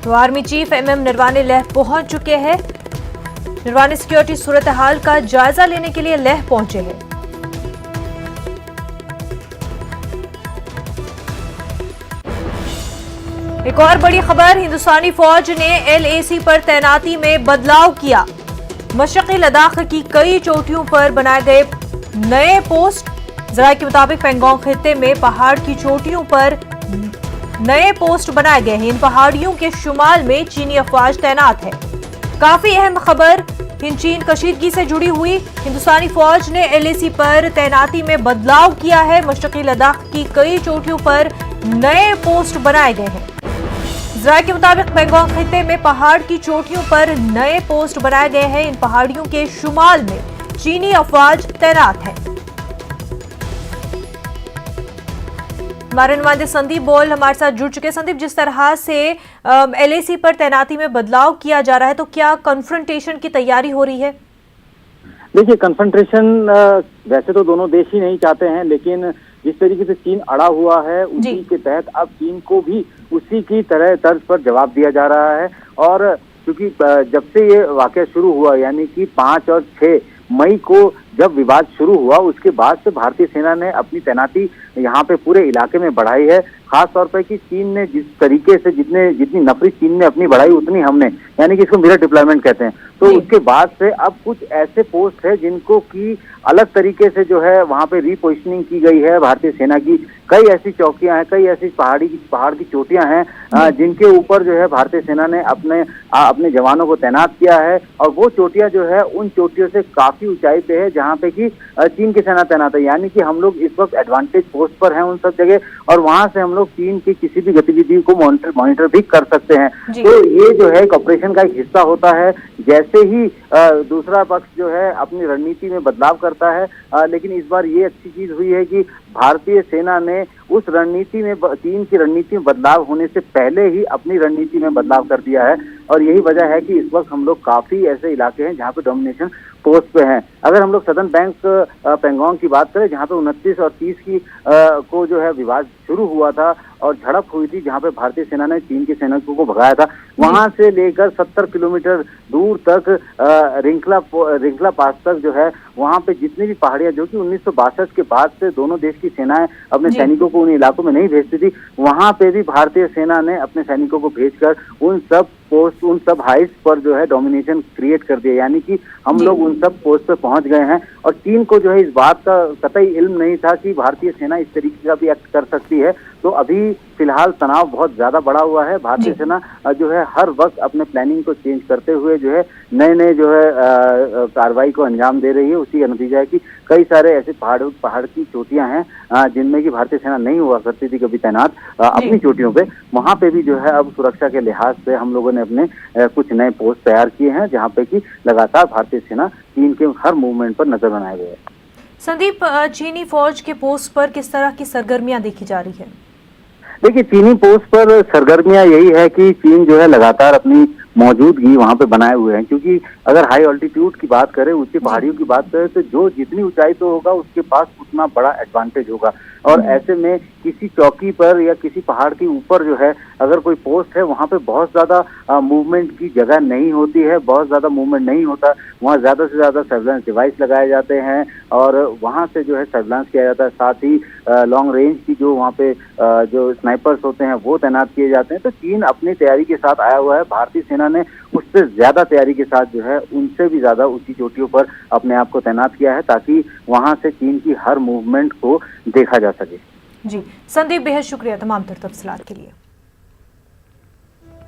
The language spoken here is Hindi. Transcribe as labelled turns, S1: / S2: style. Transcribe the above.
S1: तो army chief MM Naravane Leh पहुंच चुके हैं। नरवाने सिक्योरिटी सूरत हाल का जायजा लेने के लिए लेह पहुंचे हैं। एक और बड़ी खबर, हिंदुस्तानी फौज ने एलएसी पर तैनाती में बदलाव किया। मशरक़ी लद्दाख की कई चोटियों पर बनाए गए नए पोस्ट। जराये के मुताबिक पेंगोंग खित्ते में पहाड़ की चोटियों पर नए पोस्ट बनाए गए हैं। इन पहाड़ियों के शुमाल में चीनी अफवाज तैनात है। काफी अहम खबर हिंद चीन कशीदगी से जुड़ी हुई। हिंदुस्तानी फौज ने एलएसी पर तैनाती में बदलाव किया है। मशरक़ी लद्दाख की कई चोटियों पर नए पोस्ट बनाए गए हैं। जराये के मुताबिक पेंगोंग खित्ते में पहाड़ की चोटियों पर नए पोस्ट बनाए गए हैं। इन पहाड़ियों के शुमाल में चीनी अफवाज तैनात है। हमारे नुमाइंदे संदीप बोल हमारे साथ जुड़ चुके हैं। संदीप, जिस तरह से एलएसी पर तैनाती में बदलाव किया जा रहा है, तो क्या कन्फ्रंटेशन की तैयारी हो रही है?
S2: देखिए, कन्फ्रंटेशन वैसे तो दोनों देश ही नहीं चाहते हैं, लेकिन जिस तरीके से चीन अड़ा हुआ है उसी के तहत अब चीन को भी उसी की तरह तर्ज पर जवाब दिया जा रहा है। और क्योंकि जब से ये वाकया शुरू हुआ, यानी कि 5 और 6 मई को जब विवाद शुरू हुआ, उसके बाद से भारतीय सेना ने अपनी तैनाती यहाँ पे पूरे इलाके में बढ़ाई है। खास तौर पर कि चीन ने जिस तरीके से जितनी नफरी चीन ने अपनी बढ़ाई, उतनी हमने, यानी कि इसको मिरर डिप्लॉयमेंट कहते हैं। तो उसके बाद से अब कुछ ऐसे पोस्ट है जिनको की अलग तरीके से जो है वहां पे रीपोजिशनिंग की गई है भारतीय सेना की। कई ऐसी चौकियां हैं, कई ऐसी पहाड़ की चोटियां हैं जिनके ऊपर जो है भारतीय सेना ने अपने जवानों को तैनात किया है। और वो चोटियां जो है उन चोटियों से काफी ऊंचाई पे है जहाँ पे कि चीन की सेना तैनात है। यानी कि हम लोग इस वक्त एडवांटेज पोस्ट पर हैं उन सब जगह, और वहां से हम लोग चीन की किसी भी गतिविधि को मॉनिटर भी कर सकते हैं। तो ये जो है एक ऑपरेशन का एक हिस्सा होता है। जैसे ही दूसरा पक्ष जो है अपनी रणनीति में बदलाव करता है, लेकिन इस बार ये अच्छी चीज हुई है कि भारतीय सेना ने उस रणनीति में, चीन की रणनीति में बदलाव होने से पहले ही अपनी रणनीति में बदलाव कर दिया है। और यही वजह है कि इस वक्त हम लोग काफी ऐसे इलाके हैं जहाँ पे डोमिनेशन पोस्ट पे हैं। अगर हम लोग सदर्न बैंक पेंगोंग की बात करें, जहाँ पे 29 और 30 की को जो है विवाद शुरू हुआ था और झड़प हुई थी, जहाँ पे भारतीय सेना ने चीन की सैनिकों को भगाया था, वहां से लेकर 70 किलोमीटर दूर तक रिंकला पास तक जो है वहां पे जितनी भी पहाड़ियां, जो कि 1962 के बाद से दोनों देश की सेनाएं अपने सैनिकों को उन इलाकों में नहीं भेजती थी, वहां पे भी भारतीय सेना ने अपने सैनिकों को भेजकर उन सब पोस्ट, उन सब हाइट्स पर जो है डोमिनेशन क्रिएट कर दिया। यानी कि हम लोग उन सब पोस्ट पे पहुंच गए हैं। और चीन को जो है इस बात का कतई इल्म नहीं था कि भारतीय सेना इस तरीके का भी एक्ट कर सकती है। तो अभी फिलहाल तनाव बहुत ज्यादा बढ़ा हुआ है। भारतीय सेना जो है हर वक्त अपने प्लानिंग को चेंज करते हुए जो है नए जो है कार्रवाई को अंजाम दे रही है। उसी का नतीजा है कि कई सारे ऐसे पहाड़ की चोटियां हैं जिनमें कि भारतीय सेना नहीं हुआ करती थी कभी तैनात अपनी चोटियों पे। वहां पे भी जो है अब सुरक्षा के लिहाज से हम लोगों ने अपने कुछ नए पोस्ट तैयार किए हैं, जहाँ पे कि लगातार भारतीय सेना चीन के हर मूवमेंट पर नजर बनाए गए हैं।
S1: संदीप, चीनी फौज के पोस्ट पर किस तरह की सरगर्मियां देखी जा रही है?
S2: देखिए, चीनी पोस्ट पर सरगर्मियां यही है कि चीन जो है लगातार अपनी मौजूदगी वहां पे बनाए हुए हैं। क्योंकि अगर हाई ऑल्टीट्यूड की बात करें, ऊंची पहाड़ियों की बात करें, तो जो जितनी ऊंचाई तो होगा उसके पास उतना बड़ा एडवांटेज होगा। और ऐसे में किसी चौकी पर या किसी पहाड़ के ऊपर जो है अगर कोई पोस्ट है, वहां पे बहुत ज्यादा मूवमेंट की जगह नहीं होती है, बहुत ज्यादा मूवमेंट नहीं होता। वहाँ ज्यादा से ज्यादा सर्विलांस डिवाइस लगाए जाते हैं और वहां से जो है सर्विलांस किया जाता है। साथ ही लॉन्ग रेंज की जो वहाँ पे जो स्नाइपर्स होते हैं वो तैनात किए जाते हैं। तो चीन अपनी तैयारी के साथ आया हुआ है। भारतीय सेना ने उससे ज्यादा तैयारी के साथ जो है उनसे भी ज्यादा ऊंची चोटियों पर अपने आप को तैनात किया है, ताकि वहां से चीन की हर मूवमेंट को देखा जा सके।
S1: जी संदीप, बेहद शुक्रिया तमाम तफसीलात के लिए।